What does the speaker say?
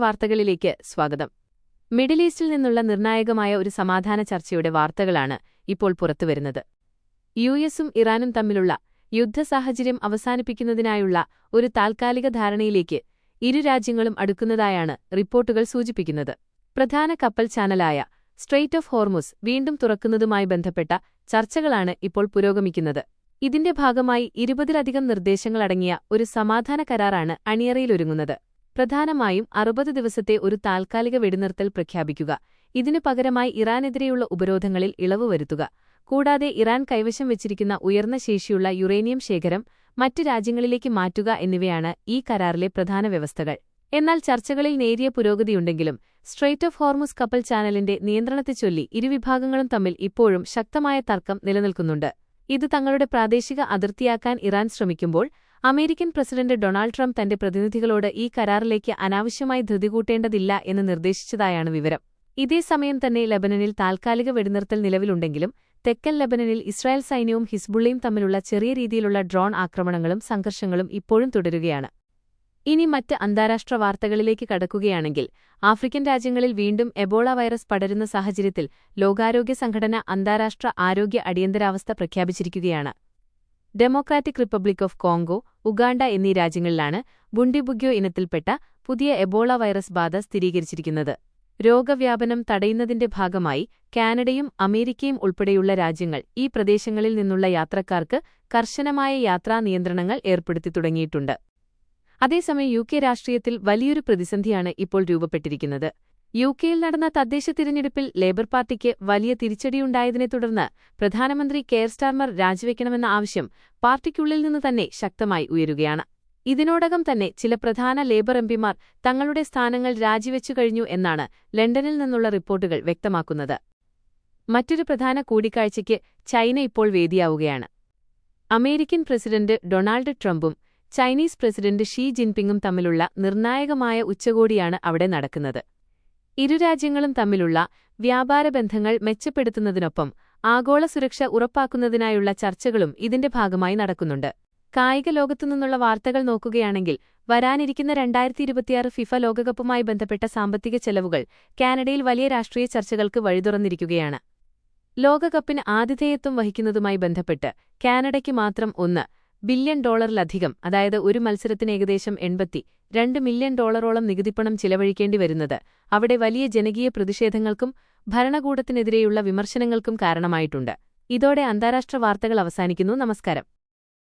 വാർത്തകളിലേക്ക് സ്വാഗതം. മിഡിൽ ഈസ്റ്റിൽ നിന്നുള്ള നിർണായകമായ ഒരു സമാധാന ചർച്ചയുടെ വാർത്തകളാണ് ഇപ്പോൾ പുറത്തുവരുന്നത്. യുഎസും ഇറാനും തമ്മിലുള്ള യുദ്ധസാഹചര്യം അവസാനിപ്പിക്കുന്നതിനായുള്ള ഒരു താൽക്കാലിക ധാരണയിലേക്ക് ഇരു രാജ്യങ്ങളും അടുക്കുന്നതായാണ് റിപ്പോർട്ടുകൾ സൂചിപ്പിക്കുന്നത്. പ്രധാന കപ്പൽ ചാനലായ സ്ട്രെയ്റ്റ് ഓഫ് ഹോർമുസ് വീണ്ടും തുറക്കുന്നതുമായി ബന്ധപ്പെട്ട ചർച്ചകളാണ് ഇപ്പോൾ പുരോഗമിക്കുന്നത്. ഇതിന്റെ ഭാഗമായി 20-ലധികം നിർദ്ദേശങ്ങളടങ്ങിയ ഒരു സമാധാന കരാറാണ് അണിയറയിലൊരുങ്ങുന്നത്. പ്രധാനമായും 60 ദിവസത്തെ ഒരു താൽക്കാലിക വെടിനിർത്തൽ പ്രഖ്യാപിക്കുക, ഇതിനു പകരമായി ഇറാനെതിരെയുള്ള ഉപരോധങ്ങളിൽ ഇളവ് വരുത്തുക, കൂടാതെ ഇറാൻ കൈവശം വെച്ചിരിക്കുന്ന ഉയർന്ന ശേഷിയുള്ള യുറേനിയം ശേഖരം മറ്റ് രാജ്യങ്ങളിലേക്ക് മാറ്റുക എന്നിവയാണ് ഈ കരാറിലെ പ്രധാന വ്യവസ്ഥകൾ. എന്നാൽ ചർച്ചകളിൽ നേരിയ പുരോഗതിയുണ്ടെങ്കിലും സ്ട്രെയ്റ്റ് ഓഫ് ഹോർമുസ് കപ്പൽ ചാനലിന്റെ നിയന്ത്രണത്തെച്ചൊല്ലി ഇരുവിഭാഗങ്ങളും തമ്മിൽ ഇപ്പോഴും ശക്തമായ തർക്കം നിലനിൽക്കുന്നുണ്ട്. ഇത് തങ്ങളുടെ പ്രാദേശിക അതിർത്തിയാക്കാൻ ഇറാൻ ശ്രമിക്കുമ്പോൾ അമേരിക്കൻ പ്രസിഡന്റ് ഡൊണാൾഡ് ട്രംപ് തന്റെ പ്രതിനിധികളോട് ഈ കരാറിലേക്ക് അനാവശ്യമായി ധൃതി കൂട്ടേണ്ടതില്ല എന്ന് നിർദ്ദേശിച്ചതായാണ് വിവരം. ഇതേസമയം തന്നെ ലബനനിൽ താൽക്കാലിക വെടിനിർത്തൽ നിലവിലുണ്ടെങ്കിലും തെക്കൻ ലബനനിൽ ഇസ്രായേൽ സൈന്യവും ഹിസ്ബുള്ളയും തമ്മിലുള്ള ചെറിയ രീതിയിലുള്ള ഡ്രോൺ ആക്രമണങ്ങളും സംഘർഷങ്ങളും ഇപ്പോഴും തുടരുകയാണ്. ഇനി മറ്റ് അന്താരാഷ്ട്ര വാർത്തകളിലേക്ക് കടക്കുകയാണെങ്കിൽ, ആഫ്രിക്കൻ രാജ്യങ്ങളിൽ വീണ്ടും എബോള വൈറസ് പടരുന്ന സാഹചര്യത്തിൽ ലോകാരോഗ്യ സംഘടന അന്താരാഷ്ട്ര ആരോഗ്യ അടിയന്തരാവസ്ഥ പ്രഖ്യാപിച്ചിരിക്കുകയാണ്. Democratic republic of Congo, Uganda എന്നീ രാജ്യങ്ങളിലാണ് ബുണ്ടിബുഗ്യോ ഇനത്തിൽപ്പെട്ട പുതിയ എബോള വൈറസ് ബാധ സ്ഥിരീകരിച്ചിരിക്കുന്നത്. രോഗവ്യാപനം തടയുന്നതിന്റെ ഭാഗമായി കാനഡയും അമേരിക്കയും ഉൾപ്പെടെയുള്ള രാജ്യങ്ങൾ ഈ പ്രദേശങ്ങളിൽ നിന്നുള്ള യാത്രക്കാർക്ക് കർശനമായ യാത്രാ നിയന്ത്രണങ്ങൾ ഏർപ്പെടുത്തി തുടങ്ങിയിട്ടുണ്ട്. അതേസമയം യുകെ രാഷ്ട്രീയത്തിൽ വലിയൊരു പ്രതിസന്ധിയാണ് ഇപ്പോൾ രൂപപ്പെട്ടിരിക്കുന്നത്. യുകെയിൽ നടന്ന തദ്ദേശ തിരഞ്ഞെടുപ്പിൽ ലേബർ പാർട്ടിക്ക് വലിയ തിരിച്ചടിയുണ്ടായതിനെ തുടർന്ന് പ്രധാനമന്ത്രി കെയർ സ്റ്റാർമർ രാജിവെക്കണമെന്ന ആവശ്യം പാർട്ടിക്കുള്ളിൽ നിന്ന് തന്നെ ശക്തമായി ഉയരുകയാണ്. ഇതിനോടകം തന്നെ ചില പ്രധാന ലേബർ എംപിമാർ തങ്ങളുടെ സ്ഥാനങ്ങൾ രാജിവെച്ചു കഴിഞ്ഞു എന്നാണ് ലണ്ടനിൽ നിന്നുള്ള റിപ്പോർട്ടുകൾ വ്യക്തമാക്കുന്നത്. മറ്റൊരു പ്രധാന കൂടിക്കാഴ്ചയ്ക്ക് ചൈന ഇപ്പോൾ വേദിയാവുകയാണ്. അമേരിക്കൻ പ്രസിഡന്റ് ഡൊണാൾഡ് ട്രംപും ചൈനീസ് പ്രസിഡന്റ് ഷീ ജിൻപിങ്ങും തമ്മിലുള്ള നിർണായകമായ ഉച്ചകോടിയാണ് അവിടെ നടക്കുന്നത്. ഇരു രാജ്യങ്ങളും തമ്മിലുള്ള വ്യാപാരബന്ധങ്ങൾ മെച്ചപ്പെടുത്തുന്നതിനൊപ്പം ആഗോള സുരക്ഷ ഉറപ്പാക്കുന്നതിനായുള്ള ചർച്ചകളും ഇതിന്റെ ഭാഗമായി നടക്കുന്നുണ്ട്. കായിക ലോകത്തുനിന്നുള്ള വാർത്തകൾ നോക്കുകയാണെങ്കിൽ, വരാനിരിക്കുന്ന 2026 ഫിഫ ലോകകപ്പുമായി ബന്ധപ്പെട്ട സാമ്പത്തിക ചെലവുകൾ കാനഡയിൽ വലിയ രാഷ്ട്രീയ ചർച്ചകൾക്ക് വഴിതുറന്നിരിക്കുകയാണ്. ലോകകപ്പിന് ആതിഥേയത്വം വഹിക്കുന്നതുമായി ബന്ധപ്പെട്ട് കാനഡയ്ക്ക് മാത്രം $1 ബില്യൺ അതായത് ഒരു മത്സരത്തിന് ഏകദേശം $82 മില്യൺ നികുതിപ്പണം ചിലവഴിക്കേണ്ടി വരുന്നത് അവിടെ വലിയ ജനകീയ പ്രതിഷേധങ്ങൾക്കും ഭരണകൂടത്തിനെതിരെയുള്ള വിമർശനങ്ങൾക്കും കാരണമായിട്ടുണ്ട്. ഇതോടെ അന്താരാഷ്ട്ര വാർത്തകൾ അവസാനിക്കുന്നു. നമസ്കാരം.